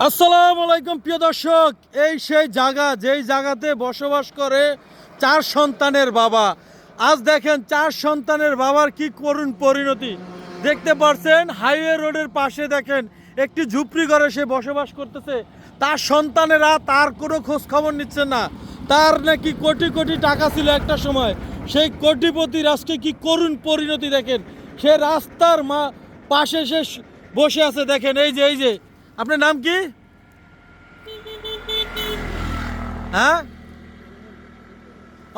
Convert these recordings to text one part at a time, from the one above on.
আসসালামু আলাইকুম প্রিয় দর্শক, এই সেই জায়গা যেই জায়গাতে বসবাস করে চার সন্তানের বাবা। আজ দেখেন চার সন্তানের বাবার কি করুণ পরিণতি দেখতে পাচ্ছেন। হাইওয়ে রোডের পাশে দেখেন একটি ঝুপড়ি ঘরে সে বসবাস করতেছে। তার সন্তানেরা তার কোনো খোঁজ খবর নিচ্ছে না। তার নাকি কোটি কোটি টাকা ছিল একটা সময়, সেই কোটিপতির আজকে কি করুণ পরিণতি দেখেন। সে রাস্তার পাশে সে বসে আছে। দেখেন এই যে আপনার নাম কি? হ্যাঁ,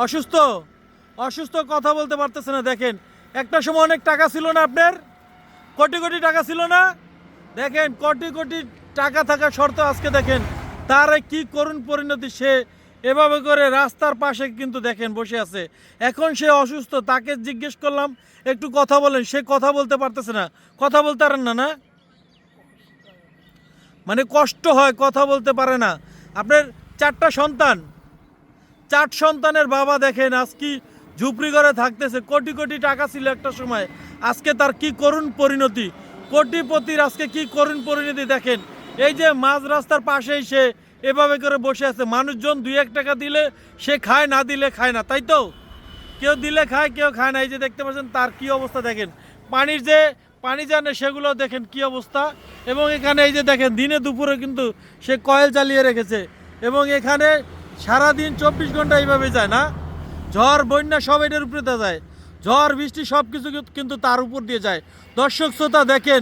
অসুস্থ অসুস্থ কথা বলতে পারতেছে না। দেখেন একটা সময় অনেক টাকা ছিল না আপনার, কোটি কোটি টাকা ছিল না। দেখেন কোটি কোটি টাকা থাকা সত্ত্বেও আজকে দেখেন তার কি করুণ পরিণতি। সে এভাবে করে রাস্তার পাশে কিন্তু দেখেন বসে আছে। এখন সে অসুস্থ, তাকে জিজ্ঞেস করলাম একটু কথা বলেন, সে কথা বলতে পারতেছে না। কথা বলতে পারেন না? না মানে কষ্ট হয়, কথা বলতে পারে না। আপনার চারটা সন্তান, চার সন্তানের বাবা দেখেন আজ কি ঝুপড়ি ঘরে থাকতেছে। কোটি কোটি টাকা ছিল একটা সময়, আজকে তার কি করুণ পরিণতি। কোটিপতির আজকে কি করুণ পরিণতি দেখেন। এই যে মাঝ রাস্তার পাশেই সে এভাবে করে বসে আছে। মানুষজন 2-1 টাকা দিলে সে খায়, না দিলে খায় না, তাই তো? কেউ দিলে খায়, কেউ খায় না। এই যে দেখতে পাচ্ছেন তার কি অবস্থা দেখেন। পানির যে পানি জানে সেগুলো দেখেন কি অবস্থা। এবং এখানে এই যে দেখেন দিনে দুপুরে কিন্তু সে কয়েল চালিয়ে রেখেছে। এবং এখানে সারাদিন 24 ঘন্টা এইভাবে যায় না। ঝড় বন্যা সব এটার উপরে যায়, ঝড় বৃষ্টি সব কিছু কিন্তু তার উপর দিয়ে যায়। দর্শক শ্রোতা দেখেন,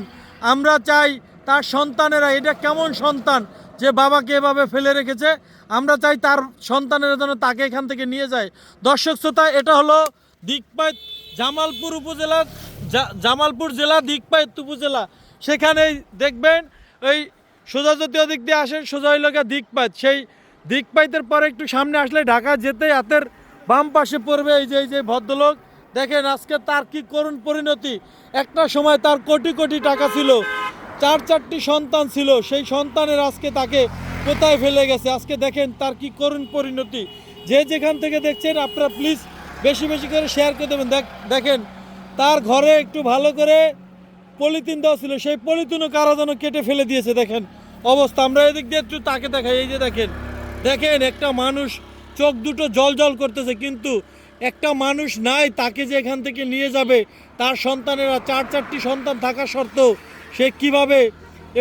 আমরা চাই তার সন্তানেরা, এটা কেমন সন্তান যে বাবাকে এভাবে ফেলে রেখেছে। আমরা চাই তার সন্তানেরা যেন তাকে এখান থেকে নিয়ে যায়। দর্শক শ্রোতা, এটা হলো দিকপাইত জামালপুর উপজেলা, জামালপুর জেলা দিকপাইত উপজেলা। সেখানেই দেখবেন ওই সোজা জাতীয় দিক দিয়ে আসেন, সোজা হইল দিকপাইত। সেই দিকপাইতের পরে একটু সামনে আসলে ঢাকা যেতে হাতের বাম পাশে পড়বে এই যে ভদ্রলোক। দেখেন আজকে তার কি করুণ পরিণতি। একটা সময় তার কোটি কোটি টাকা ছিল, চারটি সন্তান ছিল, সেই সন্তানের আজকে তাকে কোথায় ফেলে গেছে। আজকে দেখেন তার কি করুণ পরিণতি। যে যেখান থেকে দেখছেন আপনারা প্লিজ বেশি বেশি করে শেয়ার করে দেবেন। দেখেন তার ঘরে একটু ভালো করে পলিথিন দেওয়া ছিল, সেই পলিথিনও কারা যেন কেটে ফেলে দিয়েছে। দেখেন অবস্থা। আমরা এদিক দিয়ে একটু তাকে দেখাই। এই যে দেখেন দেখেন একটা মানুষ চোখ দুটো জল জল করতেছে, কিন্তু একটা মানুষ নাই তাকে যে এখান থেকে নিয়ে যাবে। তার সন্তানেরা চারটি সন্তান থাকা সত্ত্বেও সে কিভাবে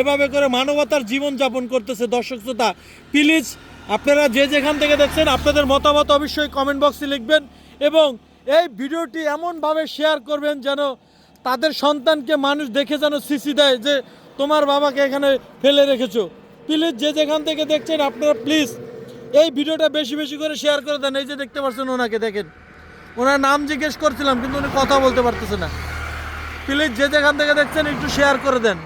এভাবে করে মানবতার জীবন যাপন করতেছে। দর্শক শ্রোতা প্লিজ আপনারা যে যেখান থেকে দেখছেন আপনাদের মতামত অবশ্যই কমেন্ট বক্সে লিখবেন। এবং এই ভিডিওটি এমনভাবে শেয়ার করবেন যেন তাদের সন্তানকে মানুষ দেখে যেন সিসি দেয় যে তোমার বাবাকে এখানে ফেলে রেখেছো। প্লিজ যে যেখান থেকে দেখছেন আপনারা প্লিজ এই ভিডিওটা বেশি বেশি করে শেয়ার করে দেন। এই যে দেখতে পাচ্ছেন ওনাকে, দেখেন ওনার নাম জিজ্ঞেস করছিলাম কিন্তু উনি কথা বলতে পারতেছে না। প্লিজ যে যেখান থেকে দেখছেন একটু শেয়ার করে দেন।